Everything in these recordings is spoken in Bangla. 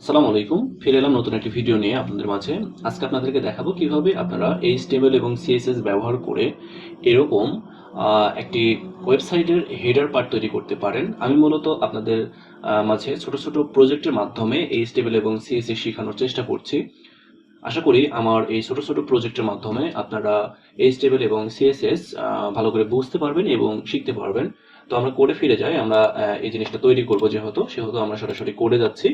আসসালামু আলাইকুম। ফিরে এলাম নতুন একটি ভিডিও নিয়ে আপনাদের মাঝে। আজকে আপনাদেরকে দেখাবো কিভাবে আপনারা HTML এবং CSS ব্যবহার করে এরকম একটি ওয়েবসাইটের হেডার পার্ট তৈরি করতে পারেন। আমি মূলত আপনাদের মাঝে ছোট ছোট প্রজেক্টের মাধ্যমে HTML এবং CSS শেখানোর চেষ্টা করছি। আশা করি আমার এই ছোট ছোট প্রজেক্টের মাধ্যমে আপনারা HTML এবং CSS ভালো করে বুঝতে পারবেন এবং শিখতে পারবেন। তো আমরা কোডে ফিরে যাই। আমরা এই জিনিসটা তৈরি করব সেহেতু আমরা সরাসরি কোডে যাচ্ছি।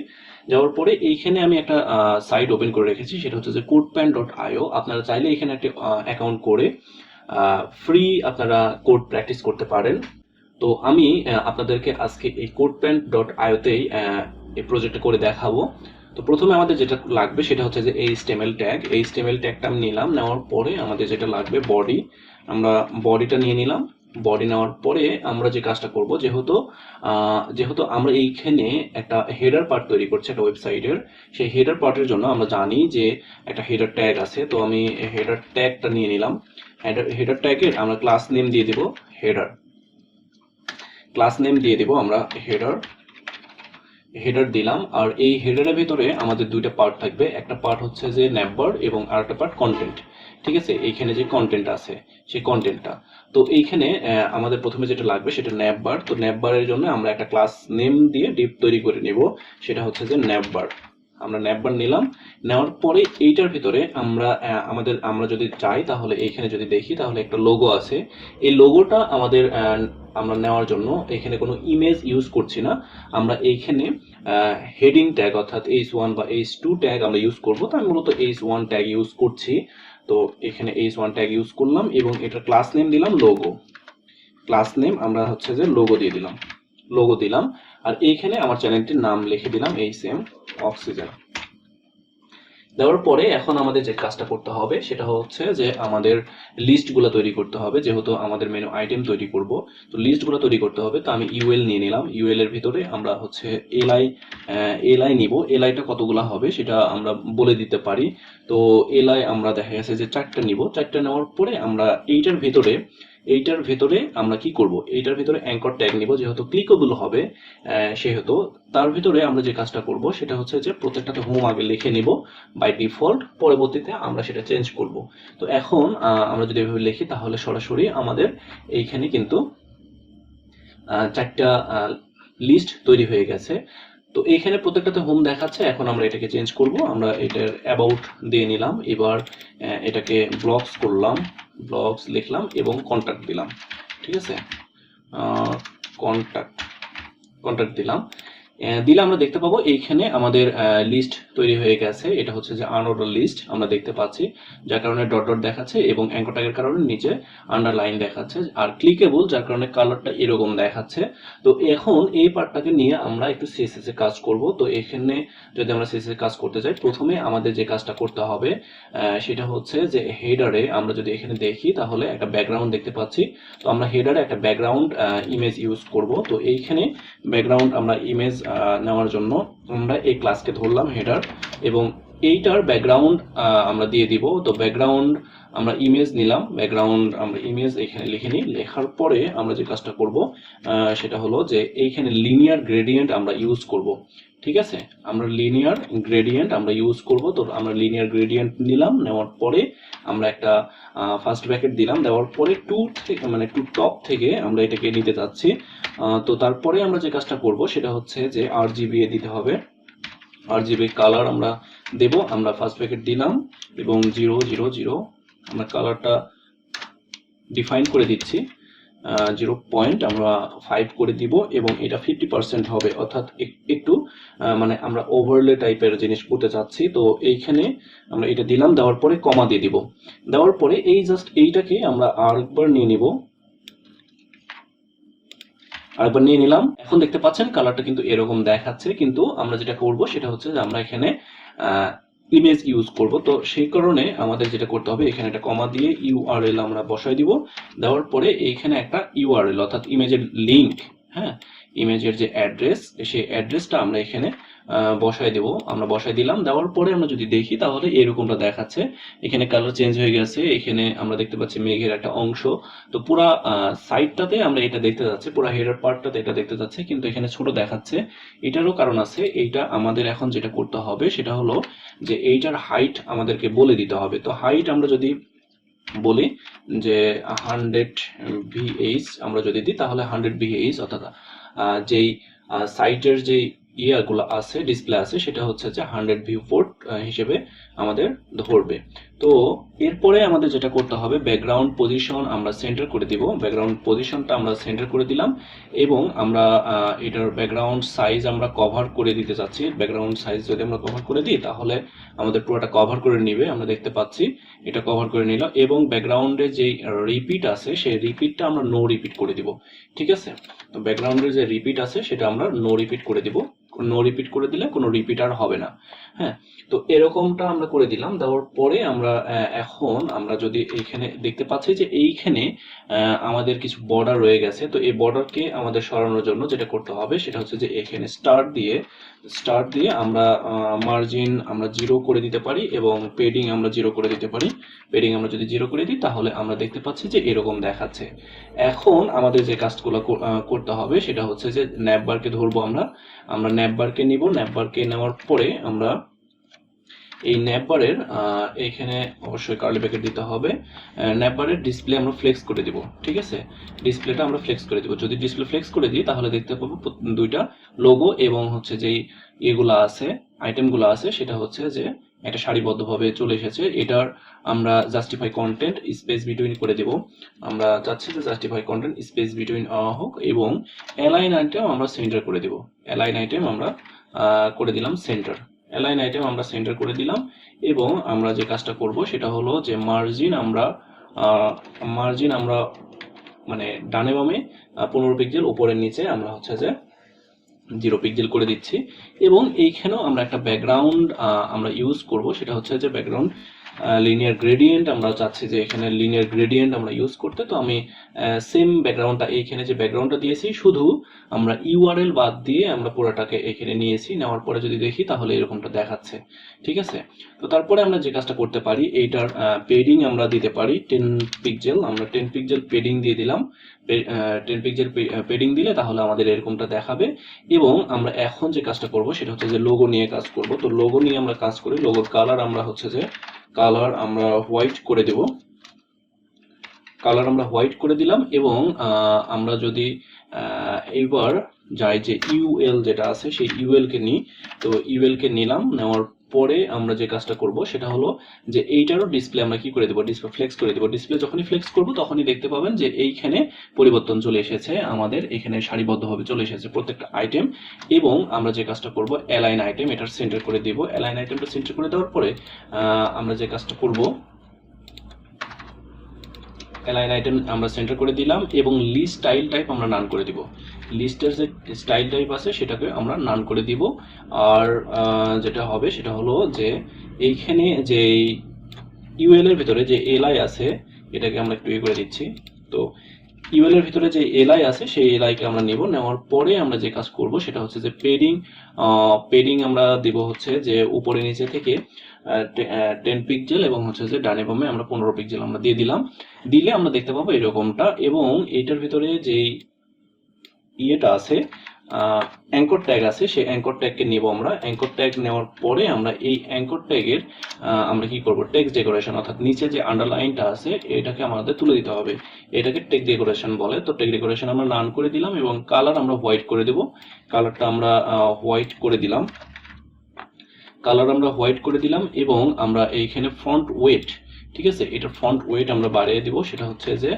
যাওয়ার পরে এইখানে আমি একটা সাইট ওপেন করে রেখেছি, সেটা হচ্ছে যে codepan.io। আপনারা চাইলে এখানে একটা অ্যাকাউন্ট করে ফ্রি আপনারা কোড প্র্যাকটিস করতে পারেন। তো আমি আপনাদেরকে আজকে এই codepan.io তেই এই প্রজেক্টটা করে দেখাবো। তো প্রথমে আমাদের যেটা লাগবে সেটা হচ্ছে যে HTML ট্যাগ। HTML ট্যাগটা আমি নিলাম, নেওয়ার পরে আমাদের যেটা লাগবে বডি। আমরা বডিটা নিয়ে নিলাম। বডি নেওয়ার পরে আমরা যে কাজটা করব, যেহেতু আমরা এইখানে একটা হেডার পার্ট তৈরি করছি একটা ওয়েবসাইটের, সেই হেডার পার্টের জন্য আমরা জানি যে একটা হেডার ট্যাগ আছে। তো আমি হেডার ট্যাগটা নিয়ে নিলাম। হেডার ট্যাগের আমরা ক্লাস নেম দিয়ে দেব হেডার। ক্লাস নেম দিয়ে দেব আমরা হেডার দিলাম। আর এই হেডারের ভিতরে আমাদের দুইটা পার্ট থাকবে, একটা পার্ট হচ্ছে যে ন্যাপবার এবং আরেকটা পার্ট কন্টেন্ট। ঠিক আছে, এইখানে যে কন্টেন্ট আছে সেই কন্টেন্টটা। তো এইখানে আমাদের প্রথমে যেটা লাগবে সেটা ন্যাপবার। তো ন্যাপবারের জন্য আমরা একটা ক্লাস নেম দিয়ে ডিপ তৈরি করে নেব, সেটা হচ্ছে যে ন্যাপবার। আমরা ন্যাপবার নিলাম। নেওয়ার পরে এইটার ভিতরে আমরা যদি চাই তাহলে এইখানে যদি দেখি তাহলে একটা লোগো আছে। এই লোগোটা আমরা নেওয়ার জন্য এখানে কোনো ইমেজ ইউজ করছি না। আমরা এইখানে হেডিং ট্যাগ অর্থাৎ H1 বা H2 ট্যাগ আমরা ইউজ করব। তো আমি মূলত H1 ট্যাগ ইউজ করছি। তো এখানে H1 ট্যাগ ইউজ করলাম এবং এটার ক্লাস নেম দিলাম লোগো। ক্লাস নেম আমরা হচ্ছে যে লোগো দিলাম। আর এইখানে আমার চ্যানেলটির নাম লিখে দিলাম HMoxygen। দেওয়ার পরে এখন আমাদের যে কাজটা করতে হবে সেটা হচ্ছে যে আমাদের লিস্টগুলো তৈরি করতে হবে। যেহেতু আমাদের মেনু আইটেম তৈরি করব, তো লিস্টগুলো তৈরি করতে হবে। তো আমি ইউএল নিয়ে নিলাম। ইউএল এর ভিতরে আমরা হচ্ছে এলআই নিব। এলআইটা কতগুলো হবে সেটা আমরা বলে দিতে পারি। তো এলআই আমরা দেখা গেছে যে 4টা নিব। 4টা নেওয়ার পরে আমরা এইটার ভেতরে আমরা কি করব, এইটার ভিতরে অ্যাঙ্কর ট্যাগ নিব। যেহেতু ক্লিকেবল হবে সেহেতু তার ভিতরে আমরা যে কাজটা করব সেটা হচ্ছে যে প্রত্যেকটাতে হোম আগে লিখে নিব বাই ডিফল্ট, পরবর্তীতে আমরা সেটা চেঞ্জ করব। তো এখন আমরা যদি এভাবে লিখি তাহলে সরাসরি আমাদের এইখানে কিন্তু 4টা লিস্ট তৈরি হয়ে গেছে। তো এইখানে প্রত্যেকটাতে হোম দেখাচ্ছে। এখন আমরা এটাকে চেঞ্জ করব। আমরা এটার অ্যাবাউট দিয়ে নিলাম। এবার এটাকে ব্লগস করলাম, ব্লগস লিখলাম এবং কন্ট্যাক্ট দিলাম। ঠিক আছে, কন্ট্যাক্ট দিলাম। দিলে আমরা দেখতে পাবো এইখানে আমাদের লিস্ট তৈরি হয়ে গেছে। এটা হচ্ছে যে আনঅর্ডার লিস্ট আমরা দেখতে পাচ্ছি, যার কারণে ডট ডট দেখাচ্ছে এবং অ্যাঙ্কর ট্যাগের কারণে নিচে আন্ডারলাইন দেখাচ্ছে। আর ক্লিকেবল যার কারণে কালারটা এরকম দেখাচ্ছে। তো এখন এই পার্টটাকে নিয়ে আমরা একটু সিএসএস এর কাজ করব। তো এখানে যদি আমরা সিএসএস এর কাজ করতে চাই, প্রথমে আমাদের যে কাজটা করতে হবে সেটা হচ্ছে যে হেডারে আমরা যদি এখানে দেখি তাহলে একটা ব্যাকগ্রাউন্ড দেখতে পাচ্ছি। তো আমরা হেডারে একটা ব্যাকগ্রাউন্ড ইমেজ ইউজ করব। তো এইখানে ব্যাকগ্রাউন্ড আমরা ইমেজ নেওয়ার জন্য আমরা এই ক্লাসকে ধরলাম হেডার, এবং এইটার ব্যাকগ্রাউন্ড আমরা দিয়ে দিব। তো ব্যাকগ্রাউন্ড আমরা ইমেজ নিলাম, ব্যাকগ্রাউন্ড আমরা ইমেজ এখানে লিখে নিই। লেখার পরে আমরা যে কাজটা করব সেটা হলো যে এইখানে লিনিয়ার গ্রেডিয়েন্ট আমরা ইউজ করব। ঠিক আছে, আমরা লিনিয়ার গ্রেডিয়েন্ট আমরা ইউজ করব। তো আমরা লিনিয়ার গ্রেডিয়েন্ট নিলাম, নেওয়ার পরে আমরা একটা ফার্স্ট ব্র্যাকেট দিলাম। দেওয়ার পরে টু টপ থেকে আমরা এটাকে নিতে চাচ্ছি। তো তারপরে আমরা যে কাজটা করব সেটা হচ্ছে যে RGB দিতে হবে। RGB কালার আমরা দেব। আমরা ফার্স্ট ব্র্যাকেট দিলাম এবং 0 0 0 আমরা কালারটা ডিফাইন করে দিচ্ছি। 0.5 করে দিব এবং এটা 50% হবে, অর্থাৎ একটু আমরা ওভারলে টাইপের জিনিস করতে চাচ্ছি। তো এইখানে আমরা এটা দিলাম, দেওয়ার পরে কমা দিয়ে দিব। দেওয়ার পরে এইটাকে আমরা আরেকবার নিয়ে নিব, আরেকবার নিয়ে নিলাম। এখন দেখতে পাচ্ছেন কালারটা কিন্তু এরকম দেখাচ্ছে, কিন্তু আমরা যেটা করব সেটা হচ্ছে যে আমরা এখানে ইমেজ ইউজ করব। তো সেই কারণে আমাদের যেটা করতে হবে, এখানে একটা কমা দিয়ে ইউআরএল আমরা বসাই দিব। দেওয়ার পরে এইখানে একটা ইউআরএল অর্থাৎ ইমেজের লিংক, হ্যাঁ, ইমেজের যে অ্যাড্রেস, সেই অ্যাড্রেসটা আমরা এখানে বসাই দেব, আমরা বসাই দিলাম। দেওয়ার পরে আমরা যদি দেখি তাহলে এরকমটা দেখাচ্ছে। এখানে কালার চেঞ্জ হয়ে গেছে, এখানে আমরা দেখতে পাচ্ছি মেঘের একটা অংশ। তো পুরা সাইডটাতে আমরা এটা দেখতে যাচ্ছি, পুরা হেডার পার্টটাতে এটা দেখতে যাচ্ছে, কিন্তু এখানে ছোট দেখাচ্ছে। এটারও কারণ আছে। এইটা আমাদের এখন যেটা করতে হবে সেটা হলো যে এইটার হাইট আমাদেরকে বলে দিতে হবে। তো হাইট আমরা যদি বলি যে 100 VH আমরা যদি দিই তাহলে 100 VH, অর্থাৎ যেই সাইটের যে ইয়াগুলো আছে, ডিসপ্লে আছে, সেটা হচ্ছে যে 100 ভিউ পোর্ট হিসেবে আমাদের ধরবে। তো এরপরে আমাদের যেটা করতে হবে, ব্যাকগ্রাউন্ড পজিশন আমরা সেন্টার করে দিব। ব্যাকগ্রাউন্ড পজিশনটা আমরা সেন্টার করে দিলাম এবং আমরা এটার ব্যাকগ্রাউন্ড সাইজ আমরা কভার করে দিতে চাচ্ছি। ব্যাকগ্রাউন্ড সাইজ যদি আমরা কভার করে দিই তাহলে আমাদের পুরোটা কভার করে নিবে, আমরা দেখতে পাচ্ছি এটা কভার করে নিল। এবং ব্যাকগ্রাউন্ডে যে রিপিট আছে সেই রিপিটটা আমরা নো রিপিট করে দিব, ঠিক আছে। তো ব্যাকগ্রাউন্ডের যে রিপিট আছে সেটা আমরা নো রিপিট করে দিব। নো রিপিট করে দিলে কোনো রিপিট আর হবে না। হ্যাঁ, তো এরকমটা আমরা করে দিলাম। দেওয়ার পরে আমরা এখন আমরা যদি এইখানে দেখতে পাচ্ছি যে এইখানে আমাদের কিছু বর্ডার রয়ে গেছে। তো এই বর্ডারকে আমাদের সরানোর জন্য যেটা করতে হবে সেটা হচ্ছে যে এখানে স্টার দিয়ে আমরা মার্জিন আমরা 0 করে দিতে পারি এবং পেডিং আমরা 0 করে দিতে পারি। পেডিং আমরা যদি 0 করে দিই তাহলে আমরা দেখতে পাচ্ছি যে এরকম দেখাচ্ছে। এখন আমাদের যে কাজগুলো করতে হবে সেটা হচ্ছে যে ন্যাপবারকে ধরবো আমরা ন্যাপবারকে নিব। ন্যাপবারকে নেওয়ার পরে আমরা এই ন্যাপবারের এখানে অবশ্যই কার্লি ব্র্যাকেট দিতে হবে। ন্যাপবারের ডিসপ্লে আমরা ফ্লেক্স করে দিব, ঠিক আছে। ডিসপ্লেটা আমরা ফ্লেক্স করে দিব। যদি ডিসপ্লে ফ্লেক্স করে দিই তাহলে দেখতে পাবো দুইটা লোগো এবং হচ্ছে যেই এগুলা আছে, আইটেমগুলো আছে, সেটা হচ্ছে যে একটা সারিবদ্ধভাবে চলে এসেছে। এটার আমরা জাস্টিফাই কন্টেন্ট স্পেস বিটুইন করে দেব। আমরা চাচ্ছি যে জাস্টিফাই কন্টেন্ট স্পেস বিটুইন হোক এবং অ্যালাইন আইটেম আমরা সেন্টার করে দেব। অ্যালাইন আইটেম আমরা করে দিলাম সেন্টার। অ্যালাইন আইটেম আমরা সেন্টার করে দিলাম এবং আমরা যে কাজটা করব সেটা হলো যে মার্জিন আমরা মানে ডানে বামে 15 পিক্সেল, উপরের নিচে আমরা হচ্ছে যে 0 পিক্সেল করে দিচ্ছি। এবং এইখানেও আমরা একটা ব্যাকগ্রাউন্ড আমরা ইউজ করব, সেটা হচ্ছে যে ব্যাকগ্রাউন্ড লিনিয়ার গ্রেডিয়েন্ট আমরা চাচ্ছি যে এখানে লিনিয়ার গ্রেডিয়েন্ট আমরা ইউজ করতে। তো আমি সেম ব্যাকগ্রাউন্ডটা এইখানে যে ব্যাকগ্রাউন্ডটা দিয়েছি শুধু আমরা ইউআরএল বাদ দিয়ে আমরা পুরোটাকে এখানে নিয়েছি। নেওয়ার পরে যদি দেখি তাহলে এরকমটা দেখাচ্ছে, ঠিক আছে। তো তারপরে আমরা যে কাজটা করতে পারি, এইটার পেডিং আমরা দিতে পারি 10 পিক্সেল। আমরা 10 পিক্সেল পেডিং দিয়ে দিলাম। 10 পিক্সেল পেডিং দিলে তাহলে আমাদের এরকমটা দেখাবে। এবং আমরা এখন যে কাজটা করব সেটা হচ্ছে যে লোগো নিয়ে কাজ করব। তো লোগো নিয়ে আমরা কাজ করি। লোগোর কালার আমরা হচ্ছে যে কালার আমরা হোয়াইট করে দেব। কালার আমরা হোয়াইট করে দিলাম এবং আমরা যদি এবার যাই যে ইউএল যেটা আছে সেই ইউএল কে নিই। তো ইউএল কে নিলাম। নেওয়ার পরে আমরা যে কাজটা করব সেটা হলো যে এইটারও ডিসপ্লে আমরা কি করে দেব, ডিসপ্লে ফ্লেক্স করে দেব। ডিসপ্লে যখনই ফ্লেক্স করব তখনই দেখতে পাবেন যে এইখানে পরিবর্তন চলে এসেছে, আমাদের এখানে সারিবদ্ধভাবে চলে এসেছে প্রত্যেকটা আইটেম। এবং আমরা যে কাজটা করব অ্যালাইন আইটেম এটার সেন্টার করে দিব। অ্যালাইন আইটেমটা সেন্টার করে দেওয়ার পরে আমরা যে কাজটা করব, অ্যালাইন আইটেম আমরা সেন্টার করে দিলাম এবং লিস্ট স্টাইল টাইপ আমরা নান করে দিব। লিস্টের যে স্টাইল টাইপ আছে সেটাকে আমরা নান করে দিব। আর যেটা হবে সেটা হলো যে এইখানে যে ইউএল এর ভিতরে যে এলআই আছে এটাকে আমরা একটু করে দিচ্ছি। তো ইউএল এর ভিতরে যে এলআই আছে সেই এলআই কে আমরা নেব। নেওয়ার পরে আমরা যে কাজ করব সেটা হচ্ছে যে পেডিং আমরা দেব হচ্ছে যে উপরে নিচে থেকে 10 পিক্সেল এবং হচ্ছে যে ডানে বামে আমরা 15 পিক্সেল আমরা দিয়ে দিলাম। দিলে আমরা দেখতে পাবো এরকমটা। এবং এটার ভিতরে যেই ইয়েটা আছে অ্যাঙ্কর ট্যাগ আছে সেই অ্যাঙ্কর ট্যাগকে নেব আমরা। অ্যাঙ্কর ট্যাগ নেওয়ার পরে আমরা এই অ্যাঙ্কর ট্যাগের আমরা কি করব, টেক্সট ডেকোরেশন, অর্থাৎ নিচে যে আন্ডারলাইনটা আছে এটাকে আমাদের তুলে দিতে হবে। এটাকে টেক্সট ডেকোরেশন বলে। তো টেক্সট ডেকোরেশন আমরা নান করে দিলাম এবং কালার আমরা হোয়াইট করে দেব। কালারটা আমরা হোয়াইট করে দিলাম। কালার আমরা হোয়াইট করে দিলাম এবং আমরা এইখানে ফন্ট ওয়েট, ঠিক আছে, এটা ফন্ট ওয়েট আমরা বাড়িয়ে দিব। সেটা হচ্ছে যে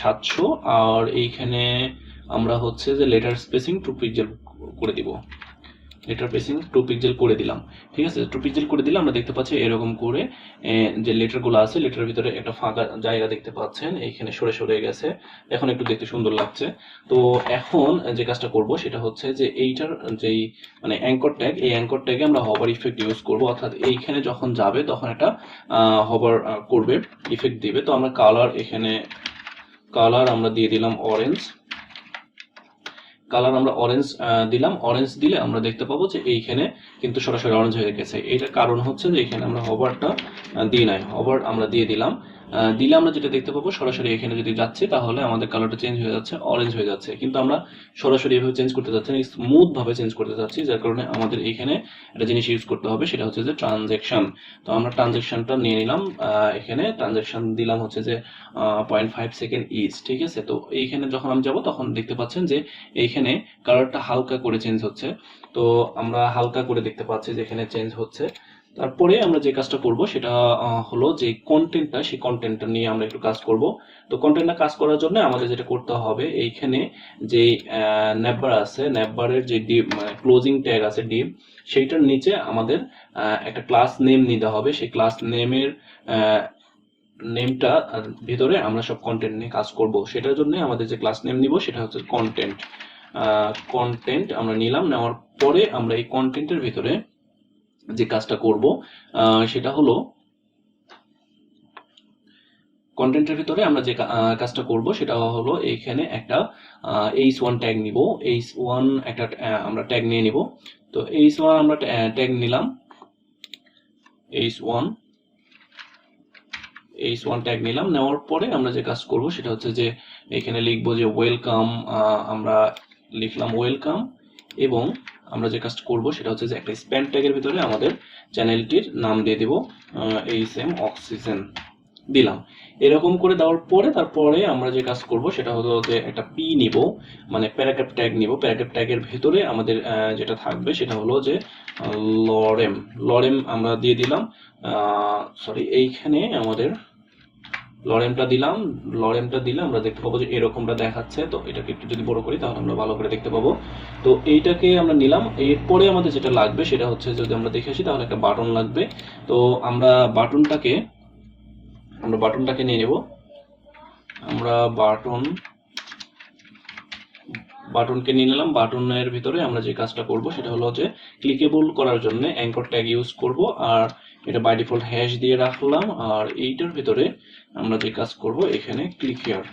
700। আর এইখানে আমরা হচ্ছে যে লেটার স্পেসিং 2 পিক্সেল করে দিব। লেটার স্পেসিং 2 পিক্সেল করে দিলাম, ঠিক আছে। 2 পিক্সেল করে দিলে আমরা দেখতে পাচ্ছি এরকম করে যে লেটারগুলো আছে লেটারের ভিতরে একটা ফাঁকা জায়গা দেখতে পাচ্ছেন, এইখানে সরে সরে গেছে। এখন একটু দেখতে সুন্দর লাগছে। তো এখন যে কাজটা করব সেটা হচ্ছে যে এইটার যেই মানে অ্যাঙ্কর ট্যাগ, এই অ্যাঙ্কর ট্যাগে আমরা হভার ইফেক্ট ইউজ করব, অর্থাৎ এইখানে যখন যাবে তখন একটা হভার করবে, ইফেক্ট দিবে। তো আমরা কালার এখানে কালার আমরা দিয়ে দিলাম অরেঞ্জ কালার আমরা অরেঞ্জ দিলাম। অরেঞ্জ দিলে আমরা দেখতে পাবো যে এইখানে কিন্তু সরাসরি অরেঞ্জ হয়ে গেছে। এটার কারণ হচ্ছে যে এখানে আমরা হভারটা দিই নাই, হভার আমরা দিয়ে দিলাম। দিলে আমরা যেটা দেখতে পাবো সরাসরি এখানে যদি যাচ্ছি তাহলে আমাদের কালারটা চেঞ্জ হয়ে যাচ্ছে, অরেঞ্জ হয়ে যাচ্ছে। কিন্তু আমরা সরাসরি এভাবে চেঞ্জ করতে যাচ্ছি না, স্মুথ ভাবে চেঞ্জ করতে যাচ্ছি, যার কারণে আমাদের এখানে একটা জিনিস ইউজ করতে হবে, সেটা হচ্ছে যে ট্রানজ্যাকশন। তো আমরা ট্রানজ্যাকশনটা নিয়ে নিলাম, এখানে ট্রানজ্যাকশন দিলাম হচ্ছে যে 0.5 সেকেন্ড ইজ, ঠিক আছে। তো এইখানে যখন আমি যাব তখন দেখতে পাচ্ছেন যে এইখানে কালারটা হালকা করে চেঞ্জ হচ্ছে। তো আমরা হালকা করে দেখতে পাচ্ছি যে এখানে চেঞ্জ হচ্ছে। তারপরে আমরা যে কাজটা করব সেটা হলো যে কন্টেন্টটা, সেই কন্টেন্টটা নিয়ে আমরা একটু কাজ করব। তো কন্টেন্টটা কাজ করার জন্য আমাদের যেটা করতে হবে, এইখানে যে নেভবার আছে, নেভবারের যে ডিভ মানে ক্লোজিং ট্যাগ আছে ডিভ, সেইটার নিচে আমাদের একটা ক্লাস নেম নিতে হবে। সেই ক্লাস নেমের নেমটা ভিতরে আমরা সব কন্টেন্ট নিয়ে কাজ করব। সেটার জন্য আমাদের যে ক্লাস নেম নিব সেটা হচ্ছে কন্টেন্ট। কন্টেন্ট আমরা নিলাম, নেওয়ার পরে আমরা এই কন্টেন্টের ভিতরে যে কাজটা করব সেটা হলো, কন্টেন্টের ভিতরে আমরা যে কাজটা করব সেটা হলো এইখানে একটা h1 ট্যাগ নিব। h1 একটা আমরা ট্যাগ নিয়ে নিব। তো h1 আমরা ট্যাগ নিলাম, h1 ট্যাগ নিলাম। নেওয়ার পরে আমরা যে কাজ করব সেটা হচ্ছে যে এখানে লিখবো যে ওয়েলকাম, আমরা লিখলাম ওয়েলকাম, এবং আমরা যে কাজটা করব সেটা হচ্ছে যে একটা স্প্যান ট্যাগের ভিতরে আমাদের চ্যানেলটির নাম দিয়ে দেব HMoxygen দিলাম। এরকম করে দেওয়ার পরে তারপরে আমরা যে কাজ করব সেটা হলো যে একটা পি নিব, মানে প্যারাগ্রাফ ট্যাগ নিব। প্যারাগ্রাফ ট্যাগের ভেতরে আমাদের যেটা থাকবে সেটা হলো যে লরেম, লরেম আমরা দিয়ে দিলাম। সরি, এইখানে আমাদের লরেমটা দিলাম। লরেমটা দিলে আমরা দেখতে পাবো যে এরকমটা দেখাচ্ছে। তো এটাকে একটু যদি বড় করি তাহলে আমরা ভালো করে দেখতে পাবো। তো এইটাকে আমরা নিলাম। এরপরে আমাদের যেটা লাগবে সেটা হচ্ছে, যদি আমরা দেখে আসি তাহলে একটা বাটন লাগবে। তো আমরা বাটনটাকে নিয়ে নেব। আমরা বাটনকে নিয়ে নিলাম। বাটনের ভিতরে আমরা যে কাজটা করব সেটা হলো যে ক্লিকেবল করার জন্য অ্যাঙ্কর ট্যাগ ইউজ করব, আর এটা বাই ডিফল্ট হ্যাশ দিয়ে রাখলাম। আর এইটার ভিতরে আমরা যে কাজ করব এখানে ক্লিক হিয়ার,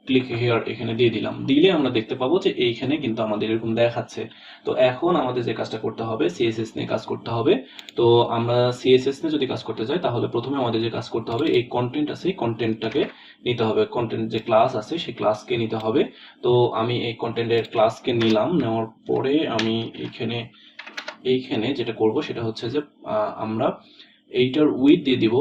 ক্লিক হিয়ার এখানে দিয়ে দিলাম। দিলে আমরা দেখতে পাবো যে এইখানে কিন্তু আমাদের এরকম দেখাচ্ছে। তো এখন আমাদের যে কাজটা করতে হবে, সিএসএস নিয়ে কাজ করতে হবে। তো আমরা সিএসএস নিয়ে যদি কাজ করতে যাই তাহলে প্রথমে আমাদের যে কাজ করতে হবে, এই কন্টেন্ট আছে, এই কন্টেন্টটাকে নিতে হবে। কন্টেন্ট যে ক্লাস আছে সেই ক্লাসকে নিতে হবে। তো আমি এই কন্টেন্টের ক্লাসকে নিলাম। নেওয়ার পরে আমি এইখানে যেটা করব সেটা হচ্ছে যে আমরা এইটার উইথ দিয়ে দিব,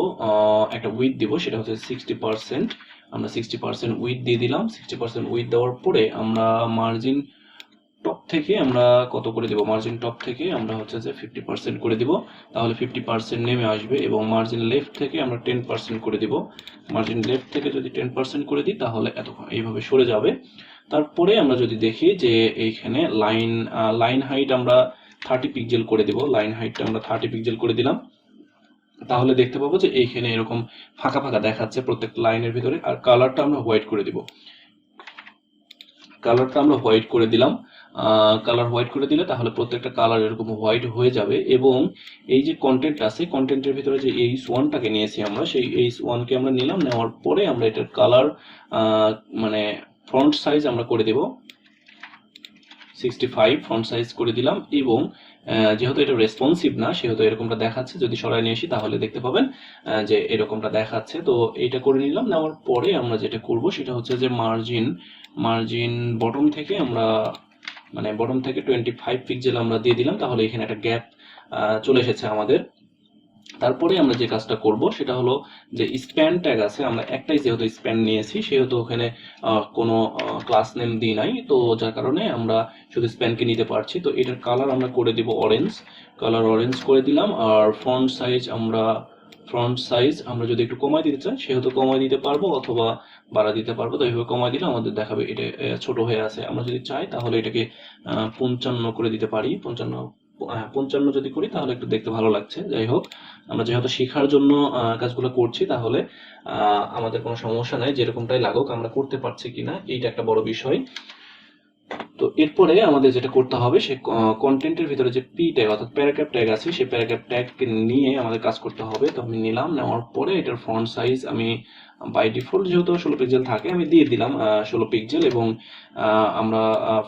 একটা উইথ দিব, সেটা হচ্ছে 60%। আমরা 60% উইথ দিয়ে দিলাম। 60% উইথ দেওয়ার পরে আমরা মার্জিন টপ থেকে আমরা কত করে দেব, মার্জিন টপ থেকে আমরা হচ্ছে যে 50% করে দিব, তাহলে 50% নেমে আসবে। এবং মার্জিন লেফট থেকে আমরা 10% করে দিব। মার্জিন লেফট থেকে যদি 10% করে দিই তাহলে এইভাবে সরে যাবে। তারপরে আমরা যদি দেখি যে এইখানে লাইন হাইট আমরা 30 পিক্সেল করে দিব। লাইন হাইটটা আমরা 30 পিক্সেল করে দিলাম। তাহলে দেখতে পাবো যে এইখানে এরকম ফাঁকা ফাঁকা দেখাচ্ছে প্রত্যেক লাইনের ভিতরে। আর কালারটা আমরা হোয়াইট করে দিব। কালারটা আমরা হোয়াইট করে দিলাম। কালার হোয়াইট করে দিলে তাহলে প্রত্যেকটা কালার এরকম হোয়াইট হয়ে যাবে। এবং এই যে কন্টেন্ট আছে, কন্টেন্টের ভিতরে যে h1টাকে নিয়েছি আমরা, সেই h1কে আমরা নিলাম। নেওয়ার পরে আমরা এটার কালার মানে ফন্ট সাইজ আমরা করে দেব 65, ফন্ট সাইজ করে দিলাম। এবং যেহেতু এটা রেসপন্সিভ না সেহেতু এরকমটা দেখাচ্ছে। যদি সরাই নিয়ে আসি তাহলে দেখতে পাবেন যে এরকমটা দেখাচ্ছে। তো এইটা করে নিলাম। নেওয়ার পরে আমরা যেটা করব সেটা হচ্ছে যে মার্জিন বটম থেকে আমরা মানে বটম থেকে 25 পিক্সেল আমরা দিয়ে দিলাম। তাহলে এখানে একটা গ্যাপ চলে এসেছে আমাদের। তারপরে আমরা যে কাজটা করব সেটা হলো যে স্প্যান ট্যাগ আছে, আমরা একটাই যেহেতু স্প্যান নিয়েছি সেহেতু ওখানে কোনো ক্লাস নেম দিই নাই। তো যার কারণে আমরা শুধু স্প্যানকে নিতে পারছি। তো এটার কালার আমরা করে দিব অরেঞ্জ, কালার অরেঞ্জ করে দিলাম। আর ফন্ট সাইজ আমরা যদি একটু কমাই দিতে চাই সেহেতু কমাই দিতে পারবো, অথবা বাড়া দিতে পারবো। তো এইভাবে কমাই দিলে আমাদের দেখাবে এটা ছোট হয়ে আছে। আমরা যদি চাই তাহলে এটাকে 55 করে দিতে পারি। 55 যদি করি তাহলে একটু দেখতে ভালো লাগছে। যাই হোক, আমরা যেহেতু শেখার জন্য কাজগুলো করছি তাহলে আমাদের কোনো সমস্যা নাই, যেরকমটাই লাগুক আমরা করতে পারছি কিনা এইটা একটা বড় বিষয়। তো এরপরে আমাদের যেটা করতে হবে সে কন্টেন্টের ভিতরে যে পি ট্যাগ অর্থাৎ প্যারাগ্রাফ ট্যাগ আছে সেই প্যারাগ্রাফ ট্যাগকে নিয়ে আমাদের কাজ করতে হবে। তো আমি নিলাম, নেওয়ার পরে এটার ফন্ট সাইজ আমি বাই ডিফল্ট যেহেতু 16 পিক্সেল থাকে আমি দিয়ে দিলাম 16 পিক্সেল, এবং আমরা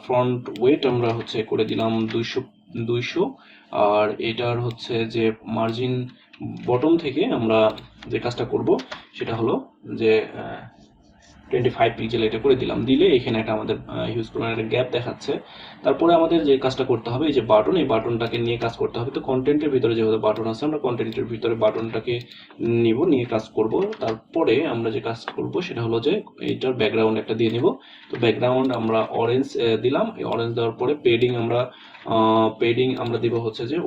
ফ্রন্ট ওয়েট আমরা হচ্ছে করে দিলাম 200। আর এটার হচ্ছে যে মার্জিন বটম থেকে আমরা যে কাজটা করব সেটা হলো যে 25 পিক্সেল এটা করে দিলাম। দিলে এখানে একটা আমাদের হিউজ পরিমাণে একটা গ্যাপ দেখাচ্ছে। তারপরে আমাদের যে কাজটা করতে হবে এই যে বাটন, এই বাটনটাকে নিয়ে কাজ করতে হবে। তো কন্টেন্টের ভিতরে যেহেতু বাটন আছে আমরা কন্টেন্টের ভিতরে বাটনটাকে নিয়ে কাজ করব। তারপরে আমরা যে কাজ করব সেটা হলো যে এইটার ব্যাকগ্রাউন্ড একটা দিয়ে নিব। তো ব্যাকগ্রাউন্ড আমরা অরেঞ্জ দিলাম। এই অরেঞ্জ দেওয়ার পরে পেডিং আমরা দিব হচ্ছে যে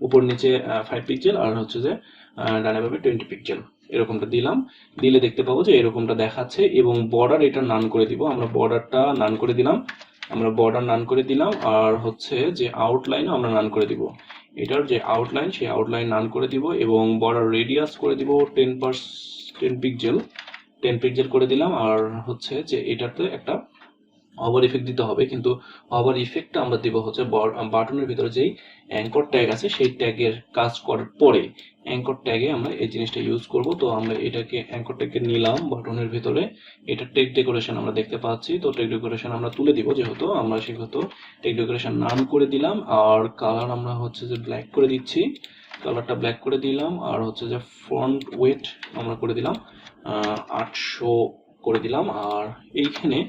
উপর নিচে 5 পিক্সেল আর হচ্ছে যে ডানে বামে 20 পিক্সেল এরকমটা দিলাম। দিলে দেখতে পাবো যে এরকমটা দেখাচ্ছে, এবং বর্ডার এটা নান করে দিব। আমরা বর্ডারটা নান করে দিলাম, আর হচ্ছে যে আউটলাইনও আমরা নান করে দিব। এটার যে আউটলাইন সেই আউটলাইন নান করে দিব, এবং বর্ডার রেডিয়াস করে দিব 10 পিক্সেল করে দিলাম। আর হচ্ছে যে এটাতে একটা হভার ইফেক্ট দিতে হবে, কিন্তু হভার ইফেক্টটা আমরা দিব হচ্ছে বাটনের ভিতরে যেই অ্যাঙ্কর ট্যাগ আছে সেই ট্যাগের কাজ করার পরে অ্যাঙ্কর ট্যাগে আমরা এই জিনিসটা ইউজ করব। তো আমরা এটাকে অ্যাঙ্কর ট্যাগকে নিলাম বাটনের ভিতরে, এটা টেক ডেকোরেশন আমরা দেখতে পাচ্ছি। তো টেক ডেকোরেশন আমরা তুলে দিব, যেহেতু আমরা সেহেতু টেক ডেকোরেশন নান করে দিলাম। আর কালার আমরা হচ্ছে যে ব্ল্যাক করে দিচ্ছি, কালারটা ব্ল্যাক করে দিলাম। আর হচ্ছে যে ফ্রন্ট ওয়েট আমরা করে দিলাম 800 করে দিলাম। আর এইখানে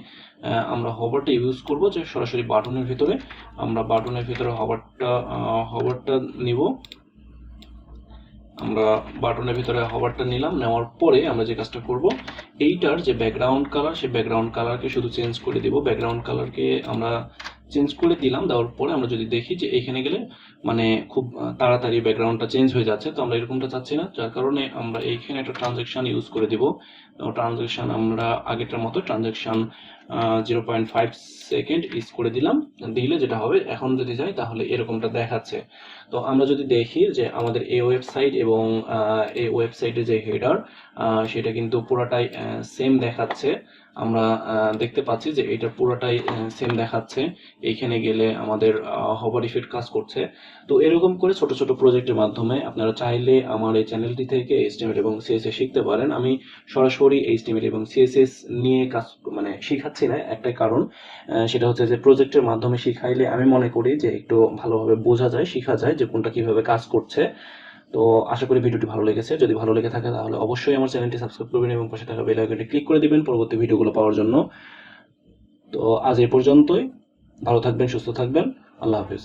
আমরা হভারটা ইউজ করব, যে সরাসরি বাটনের ভিতরে আমরা বাটনের ভিতরে হভারটা নিব। আমরা বাটনের ভিতরে হভারটা নিলাম, নেওয়ার পরে আমরা যে কাজটা করব এইটার যে ব্যাকগ্রাউন্ড কালার সেই ব্যাকগ্রাউন্ড কালারকে শুধু চেঞ্জ করে দিব। ব্যাকগ্রাউন্ড কালারকে আমরা চেঞ্জ করে দিলাম। দেওয়ার পরে আমরা যদি দেখি যে এখানে গেলে মানে খুব তাড়াতাড়ি ব্যাকগ্রাউন্ডটা চেঞ্জ হয়ে যাচ্ছে, তো আমরা এরকমটা চাচ্ছি না, যার কারণে আমরা এইখানে একটা ট্রানজ্যাকশন ইউজ করে দিব। ট্রানজ্যাকশন আমরা আগেরটার মতো ট্রানজ্যাকশন 0.5 সেকেন্ড ইউজ করে দিলাম। দিলে যেটা হবে এখন যদি যাই তাহলে এরকমটা দেখাচ্ছে। তো আমরা যদি দেখি যে আমাদের এই ওয়েবসাইট এবং এই ওয়েবসাইটে যে হেডার সেটা কিন্তু পুরোটাই সেম দেখাচ্ছে। আমরা দেখতে পাচ্ছি যে এটা পুরোটাই সেম দেখাচ্ছে। এইখানে গেলে আমাদের হভার ইফেক্ট কাজ করছে। তো এরকম করে ছোট ছোট প্রজেক্টের মাধ্যমে আপনারা চাইলে আমার এই চ্যানেলটি থেকে HTML এবং CSS শিখতে পারেন। আমি সরাসরি HTML এবং CSS নিয়ে কাজ মানে শিখাচ্ছি না, একটাই কারণ সেটা হচ্ছে যে প্রজেক্টের মাধ্যমে শিখাইলে আমি মনে করি যে একটু ভালোভাবে বোঝা যায়, শেখা যায় যে কোনটা কিভাবে কাজ করছে। তো আশা করি ভিডিওটি ভালো লেগেছে। যদি ভালো লেগে থাকে তাহলে অবশ্যই আমার চ্যানেলটি সাবস্ক্রাইব করবেন এবং পাশে থাকা বেল আইকনটি ক্লিক করে দিবেন পরবর্তী ভিডিওগুলো পাওয়ার জন্য। তো আজ এই পর্যন্তই, ভালো থাকবেন, সুস্থ থাকবেন, আল্লাহ হাফেজ।